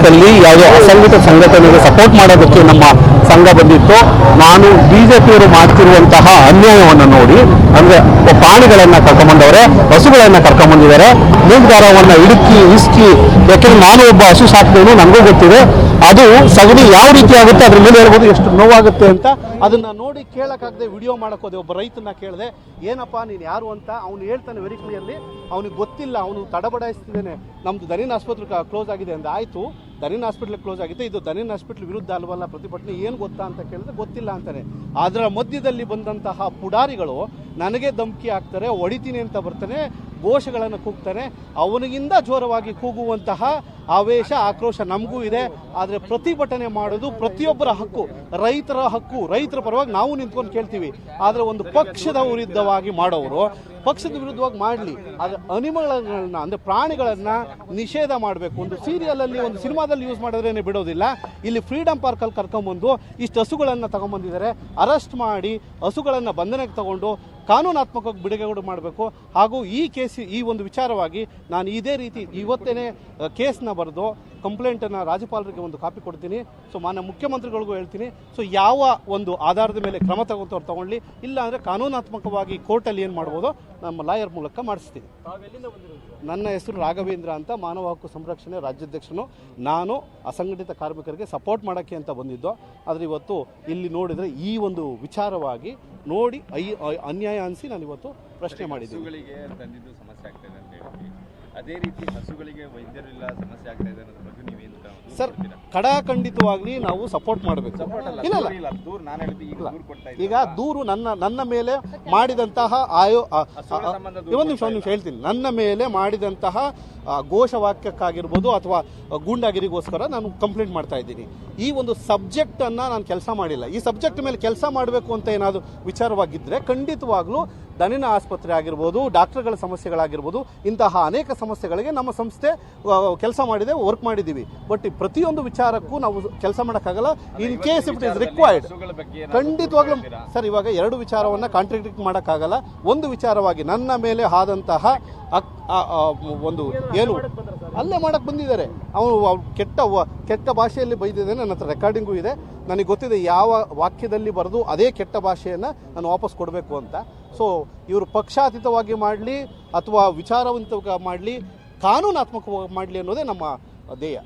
ತಾಲೂಕಲ್ಲಿ ಯಾವುದೋ ಅಸಂಘಟಿತ ಸಂಘಟನೆಗೆ ಸಪೋರ್ಟ್ ಮಾಡೋದಕ್ಕೆ ನಮ್ಮ ಸಂಘ ಬಂದಿತ್ತು. ನಾನು ಬಿಜೆಪಿಯವರು ಮಾಡ್ತಿರುವಂತಹ ಅನ್ಯಾಯವನ್ನು ನೋಡಿ, ಅಂದರೆ ಪ್ರಾಣಿಗಳನ್ನು ಕರ್ಕೊಂಬಂದವರೆ, ಹಸುಗಳನ್ನು ಕರ್ಕೊಂಬಂದಿದ್ದಾರೆ, ಮೂಗ್ದಾರವನ್ನು ಇಸ್ಕಿ, ಯಾಕೆಂದ್ರೆ ನಾನು ಒಬ್ಬ ಹಸು ಸಾಕ್ತೇನೆ, ನನಗೂ ಗೊತ್ತಿದೆ ಅದು ಸಗಣಿ ಯಾವ ರೀತಿ ಆಗುತ್ತೆ ಅದ್ರ ಮೇಲೆ ಹೇಳ್ಬೋದು ಎಷ್ಟು ನೋವಾಗುತ್ತೆ ಅಂತ. ಅದನ್ನ ನೋಡಿ ಕೇಳಕ್ಕಾಗದೆ ವಿಡಿಯೋ ಮಾಡೋಕೋದೆ. ಒಬ್ಬ ರೈತನ ಕೇಳಿದೆ, ಏನಪ್ಪ ನೀನು ಯಾರು ಅಂತ. ಅವನು ಹೇಳ್ತಾನೆ ವೆರಿ ಕ್ಲಿಯರ್ಲಿ, ಅವನಿಗೆ ಗೊತ್ತಿಲ್ಲ, ಅವನು ತಡಬಡಾಯಿಸ್ತಿದ್ದಾನೆ, ನಮ್ದು ದನಿನ್ ಆಸ್ಪತ್ರೆ ಕ್ಲೋಸ್ ಆಗಿದೆ ಅಂತ. ಆಯಿತು, ದನಿನ್ ಹಾಸ್ಪಿಟ್ಲ್ ಕ್ಲೋಸ್ ಆಗಿದೆ, ಇದು ದನಿನ್ ಹಾಸ್ಪಿಟ್ಲ್ ವಿರುದ್ಧ ಅಲ್ವಲ್ಲ ಪ್ರತಿಭಟನೆ, ಏನು ಗೊತ್ತಾ ಅಂತ ಕೇಳಿದ್ರೆ ಗೊತ್ತಿಲ್ಲ ಅಂತಾನೆ. ಅದರ ಮಧ್ಯದಲ್ಲಿ ಬಂದಂತಹ ಪುಡಾರಿಗಳು ನನಗೆ ಧಮಕಿ ಹಾಕ್ತಾರೆ, ಹೊಡಿತೀನಿ ಅಂತ ಬರ್ತಾನೆ, ಘೋಷಗಳನ್ನು ಕೂಗ್ತಾನೆ. ಅವನಿಗಿಂತ ಜೋರವಾಗಿ ಕೂಗುವಂತಹ ಆವೇಶ, ಆಕ್ರೋಶ ನಮಗೂ ಇದೆ. ಆದರೆ ಪ್ರತಿಭಟನೆ ಮಾಡೋದು ಪ್ರತಿಯೊಬ್ಬರ ಹಕ್ಕು, ರೈತರ ಹಕ್ಕು. ರೈತರ ಪರವಾಗಿ ನಾವು ನಿಂತ್ಕೊಂಡು ಕೇಳ್ತೀವಿ. ಆದರೆ ಒಂದು ಪಕ್ಷದ ವಿರುದ್ಧವಾಗಿ ಮಾಡೋರು ಪಕ್ಷದ ವಿರುದ್ಧವಾಗಿ ಮಾಡಲಿ, ಆದರೆ ಅನಿಮಲ್ಗಳನ್ನ ಅಂದರೆ ಪ್ರಾಣಿಗಳನ್ನ ನಿಷೇಧ ಮಾಡಬೇಕು. ಒಂದು ಸೀರಿಯಲಲ್ಲಿ, ಒಂದು ಸಿನಿಮಾದಲ್ಲಿ ಯೂಸ್ ಮಾಡಿದ್ರೇನೆ ಬಿಡೋದಿಲ್ಲ. ಇಲ್ಲಿ ಫ್ರೀಡಮ್ ಪಾರ್ಕಲ್ಲಿ ಕರ್ಕೊಂಬಂದು ಇಷ್ಟು ಹಸುಗಳನ್ನು ತಗೊಂಬಂದಿದ್ದಾರೆ. ಅರೆಸ್ಟ್ ಮಾಡಿ ಹಸುಗಳನ್ನು ಬಂಧನಕ್ಕೆ ತಗೊಂಡು ಕಾನೂನಾತ್ಮಕವಾಗಿ ಬಿಡುಗಡೆ ಮಾಡಬೇಕು. ಹಾಗೂ ಈ ಒಂದು ವಿಚಾರವಾಗಿ ನಾನು ಇದೇ ರೀತಿ ಇವತ್ತೇನೆ ಕೇಸ್ನ ಬರೆದು ಕಂಪ್ಲೇಂಟನ್ನು ರಾಜ್ಯಪಾಲರಿಗೆ ಒಂದು ಕಾಪಿ ಕೊಡ್ತೀನಿ. ಸೊ ಮಾನ್ಯ ಮುಖ್ಯಮಂತ್ರಿಗಳಿಗೂ ಹೇಳ್ತೀನಿ. ಸೊ ಯಾವ ಒಂದು ಆಧಾರದ ಮೇಲೆ ಕ್ರಮ ತಗೊಳ್ಳಿ, ಇಲ್ಲ ಅಂದರೆ ಕಾನೂನಾತ್ಮಕವಾಗಿ ಕೋರ್ಟಲ್ಲಿ ಏನು ಮಾಡ್ಬೋದು ನಮ್ಮ ಲಾಯರ್ ಮೂಲಕ ಮಾಡಿಸ್ತೀನಿ. ನನ್ನ ಹೆಸರು ರಾಘವೇಂದ್ರ ಅಂತ, ಮಾನವ ಹಕ್ಕು ಸಂರಕ್ಷಣೆ ರಾಜ್ಯಾಧ್ಯಕ್ಷನು. ನಾನು ಅಸಂಘಟಿತ ಕಾರ್ಮಿಕರಿಗೆ ಸಪೋರ್ಟ್ ಮಾಡೋಕ್ಕೆ ಅಂತ ಬಂದಿದ್ದು. ಆದರೆ ಇವತ್ತು ಇಲ್ಲಿ ನೋಡಿದರೆ ಈ ಒಂದು ವಿಚಾರವಾಗಿ ನೋಡಿ ಅನ್ಯಾಯ ಅನಿಸಿ ನಾನು ಇವತ್ತು ಪ್ರಶ್ನೆ ಮಾಡಿದ್ದೀನಿ. ಸಮಸ್ಯೆ ಆಗ್ತಾ ಇದೆ ಅಂತ ಹೇಳಿ, ಅದೇ ರೀತಿ ಹಸುಗಳಿಗೆ ವೈದ್ಯರಿಲ್ಲ ಸಮಸ್ಯೆ ಆಗ್ತಾ ಇದೆ ಅನ್ನೋದ್ರ ಬಗ್ಗೆ ನೀವೇನು ಸರ್? ಖಡಾಖಂಡಿತವಾಗ್ಲಿ ನಾವು ಸಪೋರ್ಟ್ ಮಾಡಬೇಕು. ಈಗ ದೂರು ನನ್ನ ಮೇಲೆ ಮಾಡಿದಂತಹ ಒಂದು ನಿಮಿಷ ಹೇಳ್ತೀನಿ. ನನ್ನ ಮೇಲೆ ಮಾಡಿದಂತಹ ಘೋಷವಾಕ್ಯಕ್ಕಾಗಿರ್ಬೋದು ಅಥವಾ ಗೂಂಡಾಗಿರಿಗೋಸ್ಕರ ನಾನು ಕಂಪ್ಲೇಂಟ್ ಮಾಡ್ತಾ ಇದ್ದೀನಿ. ಈ ಒಂದು ಸಬ್ಜೆಕ್ಟ್ ಅನ್ನ ನಾನು ಕೆಲಸ ಮಾಡಿಲ್ಲ. ಈ ಸಬ್ಜೆಕ್ಟ್ ಮೇಲೆ ಕೆಲಸ ಮಾಡಬೇಕು ಅಂತ ಏನಾದರೂ ವಿಚಾರವಾಗಿದ್ದರೆ ಖಂಡಿತವಾಗ್ಲೂ ದನಿನ ಆಸ್ಪತ್ರೆ ಆಗಿರ್ಬೋದು, ಡಾಕ್ಟರ್ಗಳ ಸಮಸ್ಯೆಗಳಾಗಿರ್ಬೋದು, ಇಂತಹ ಅನೇಕ ಸಮಸ್ಯೆಗಳಿಗೆ ನಮ್ಮ ಸಂಸ್ಥೆ ಕೆಲಸ ಮಾಡಿದೆ, ವರ್ಕ್ ಮಾಡಿದ್ದೀವಿ. ಬಟ್ ಪ್ರತಿಯೊಂದು ವಿಚಾರಕ್ಕೂ ನಾವು ಕೆಲಸ ಮಾಡೋಕ್ಕಾಗಲ್ಲ. In case it is required ಖಂಡಿತವಾಗ್ಲೂ ಸರ್. ಇವಾಗ ಎರಡು ವಿಚಾರವನ್ನು ಕಾಂಟ್ರಾಡಿಕ್ಟ್ ಮಾಡೋಕ್ಕಾಗಲ್ಲ. ಒಂದು ವಿಚಾರವಾಗಿ ನನ್ನ ಮೇಲೆ ಆದಂತಹ ಒಂದು ಏನು ಅಲ್ಲೇ ಮಾಡಕ್ಕೆ ಬಂದಿದ್ದಾರೆ. ಅವನು ಕೆಟ್ಟ ಭಾಷೆಯಲ್ಲಿ ಬೈದಿದ್ದಾನೆ. ನನ್ನ ಹತ್ರ ರೆಕಾರ್ಡಿಂಗು ಇದೆ. ನನಗೆ ಗೊತ್ತಿದೆ ಯಾವ ವಾಕ್ಯದಲ್ಲಿ ಬರೆದು ಅದೇ ಕೆಟ್ಟ ಭಾಷೆಯನ್ನು ನಾನು ವಾಪಸ್ ಕೊಡಬೇಕು ಅಂತ. ಸೊ ಇವರು ಪಕ್ಷಾತೀತವಾಗಿ ಮಾಡಲಿ ಅಥವಾ ವಿಚಾರವಂತ ಮಾಡಲಿ, ಕಾನೂನಾತ್ಮಕವಾಗಿ ಮಾಡಲಿ ಅನ್ನೋದೇ ನಮ್ಮ ಧ್ಯೇಯ.